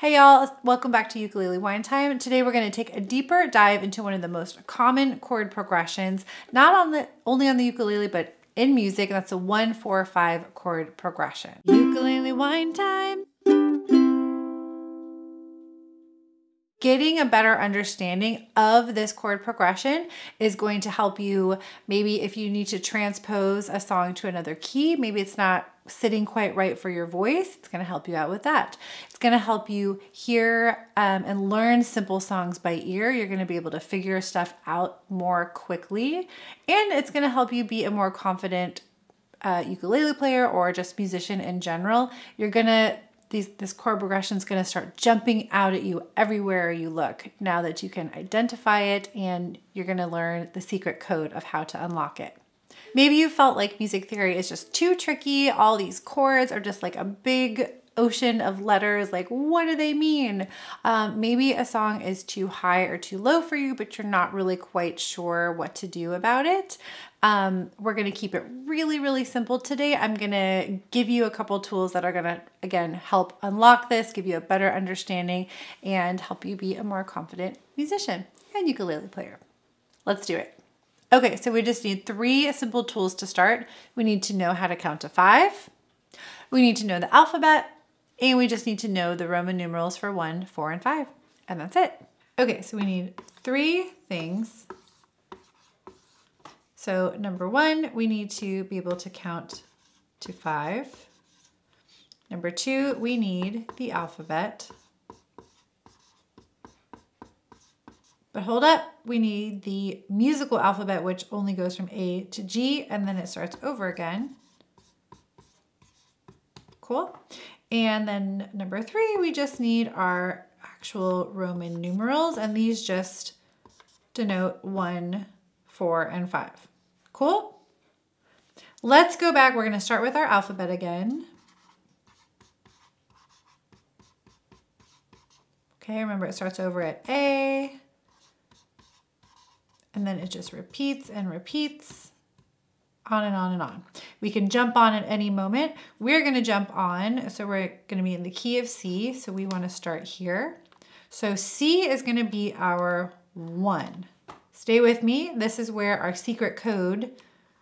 Hey y'all, welcome back to Ukulele Wine Time. Today we're going to take a deeper dive into one of the most common chord progressions, not only on the ukulele, but in music, and that's a 1-4-5 chord progression. Ukulele Wine Time. Getting a better understanding of this chord progression is going to help you, maybe if you need to transpose a song to another key, maybe it's not sitting quite right for your voice, it's going to help you out with that. It's going to help you hear and learn simple songs by ear. You're going to be able to figure stuff out more quickly, and it's going to help you be a more confident ukulele player or just musician in general. You're going to this chord progression is going to start jumping out at you everywhere you look now that you can identify it, and you're going to learn the secret code of how to unlock it. Maybe you felt like music theory is just too tricky. All these chords are just like a big ocean of letters. Like, what do they mean? Maybe a song is too high or too low for you, but you're not really quite sure what to do about it. We're going to keep it really, really simple today. I'm going to give you a couple tools that are going to, again, help unlock this, give you a better understanding, and help you be a more confident musician and ukulele player. Let's do it. Okay, so we just need 3 simple tools to start. We need to know how to count to 5. We need to know the alphabet, and we just need to know the Roman numerals for 1, 4, and 5. And that's it. Okay, so we need 3 things. So number 1, we need to be able to count to 5. Number 2, we need the alphabet. But hold up, we need the musical alphabet, which only goes from A to G, and then it starts over again. Cool. And then number 3, we just need our actual Roman numerals, and these just denote 1, 4, and 5. Cool? Let's go back. We're going to start with our alphabet again. Okay, remember it starts over at A, and then it just repeats and repeats, on and on and on. We can jump on at any moment. We're going to jump on, so we're going to be in the key of C, so we want to start here. So C is going to be our 1. Stay with me. This is where our secret code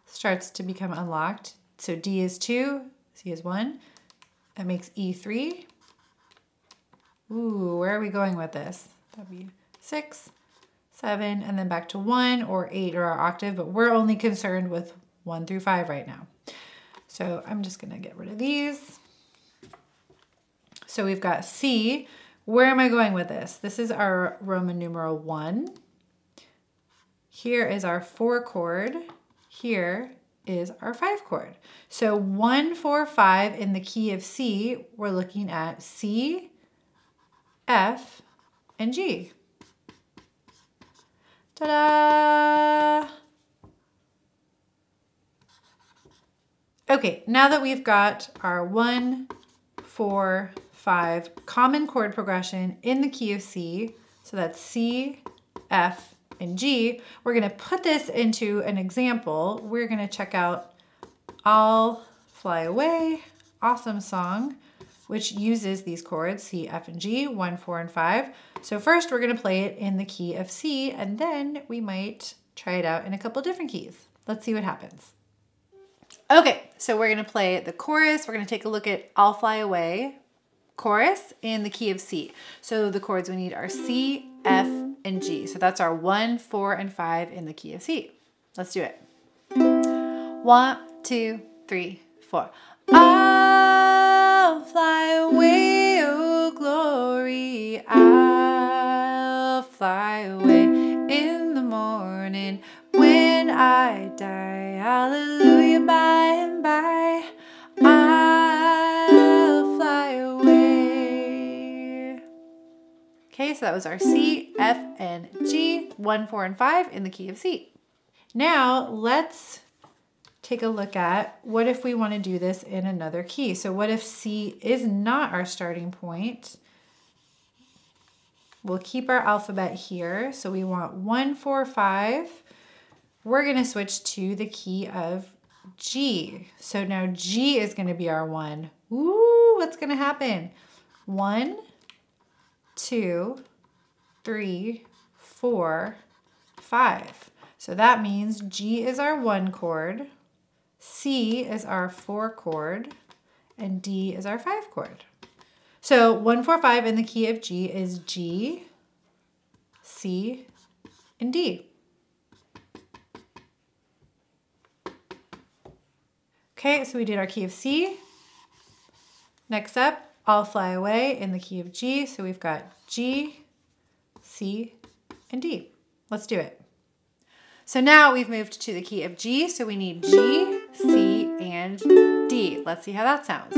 starts to become unlocked. So D is 2, C is 1. That makes E 3. Ooh, where are we going with this? That'd be 6, 7, and then back to 1 or 8 or our octave, but we're only concerned with 1 through 5 right now. So I'm just going to get rid of these. So we've got C. Where am I going with this? This is our Roman numeral 1. Here is our 4 chord. Here is our 5 chord. So 1, 4, 5 in the key of C, we're looking at C, F, and G. Ta-da! Okay, now that we've got our 1, 4, 5 common chord progression in the key of C, so that's C, F, and G, we're going to put this into an example. We're going to check out I'll Fly Away, awesome song, which uses these chords, C, F, and G, 1, 4, and 5. So first we're going to play it in the key of C, and then we might try it out in a couple different keys. Let's see what happens. Okay, so we're going to play the chorus. We're going to take a look at I'll Fly Away chorus in the key of C. So the chords we need are C, F, and G. So that's our 1, 4, and 5 in the key of C. Let's do it. 1, 2, 3, 4. I'll fly away, oh glory. I'll fly away in the morning when I die. Hallelujah, by and by. I'll fly away. Okay, so that was our C, F, and G, 1, 4, and 5 in the key of C. Now let's take a look at what if we want to do this in another key. So what if C is not our starting point? We'll keep our alphabet here. So we want 1, 4, 5. We're going to switch to the key of G. So now G is going to be our 1. Ooh, what's going to happen? 1, 2, 3, 4, 5. So that means G is our 1 chord, C is our 4 chord, and D is our 5 chord. So 1, 4, 5 in the key of G is G, C, and D. Okay, so we did our key of C. Next up, I'll Fly Away in the key of G. So we've got G, C, and D. Let's do it. So now we've moved to the key of G. So we need G, C, and D. Let's see how that sounds.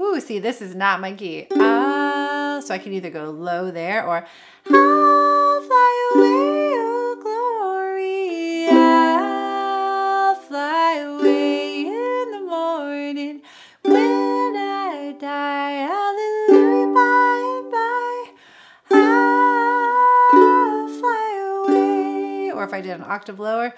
Ooh, see, this is not my key. So I can either go low there or I'll fly away, oh glory. I'll fly away in the morning when I die. Hallelujah, by and by. I'll fly away. Or if I did an octave lower,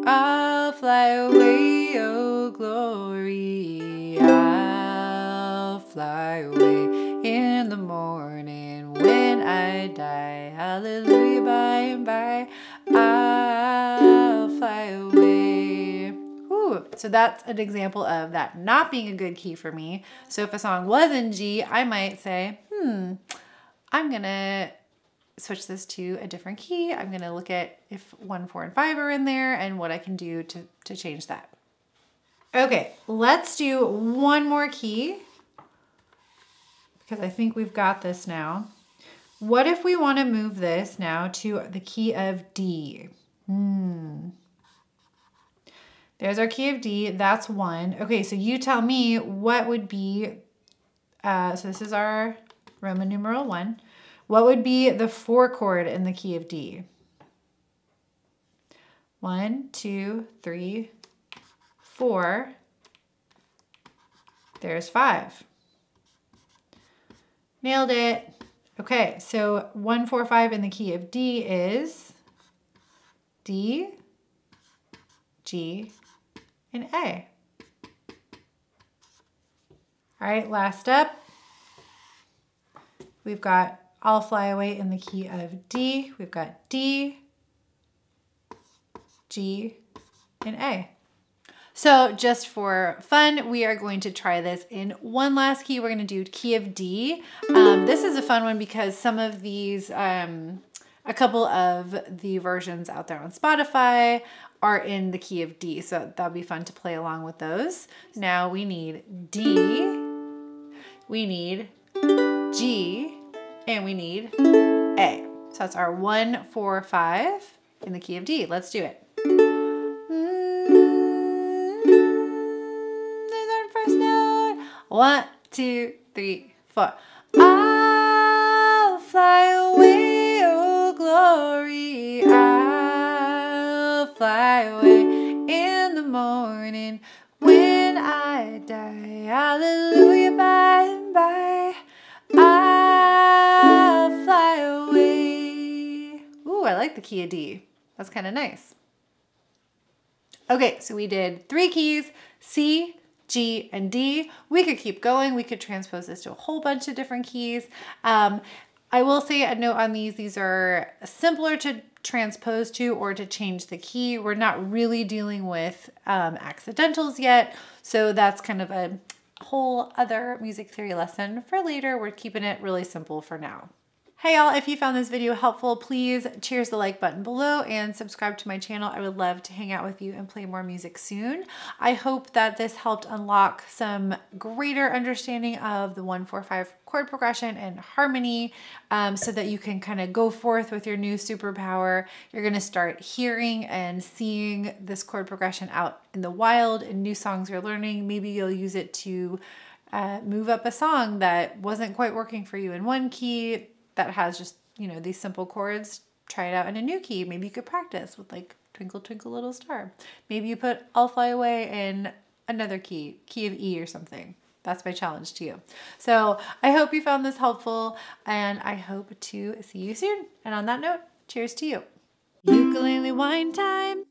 I'll fly away, oh glory. I'll fly away in the morning when I die. Hallelujah, by and by. I'll fly away. Ooh, so that's an example of that not being a good key for me. So if a song was in G, I might say, I'm gonna switch this to a different key. I'm gonna look at if 1, 4, and 5 are in there and what I can do to change that. Okay, let's do one more key because I think we've got this now. What if we want to move this now to the key of D? There's our key of D, that's 1. Okay, so you tell me what would be, so this is our Roman numeral 1. What would be the 4 chord in the key of D? 1, 2, 3, 4. There's 5. Nailed it. Okay, so 1, 4, 5 in the key of D is D, G, and A. All right, last up, we've got I'll Fly Away in the key of D. We've got D, G, and A. So just for fun, we are going to try this in one last key. We're going to do key of D. This is a fun one because some of these, a couple of the versions out there on Spotify are in the key of D. So that'll be fun to play along with those. Now we need D, we need G, and we need A. So that's our 1, 4, 5 in the key of D. Let's do it. First note. 1, 2, 3, 4. I'll fly away, oh glory. I'll fly away in the morning when I die. Hallelujah, by and by. I'll fly away. Ooh, I like the key of D. That's kind of nice. Okay, so we did 3 keys, C, G, and D. We could keep going. We could transpose this to a whole bunch of different keys. I will say a note on these are simpler to transpose to or to change the key. We're not really dealing with accidentals yet, so that's kind of a whole other music theory lesson for later. We're keeping it really simple for now. Hey y'all, if you found this video helpful, please cheers the like button below and subscribe to my channel. I would love to hang out with you and play more music soon. I hope that this helped unlock some greater understanding of the 1, 4, 5 chord progression and harmony so that you can kind of go forth with your new superpower. You're going to start hearing and seeing this chord progression out in the wild in new songs you're learning. Maybe you'll use it to move up a song that wasn't quite working for you in one key that has just, you know, these simple chords. Try it out in a new key. Maybe you could practice with like Twinkle Twinkle Little Star. Maybe you put I'll Fly Away in another key of E or something. That's my challenge to you. So I hope you found this helpful and I hope to see you soon. And on that note, cheers to you. Ukulele wine time.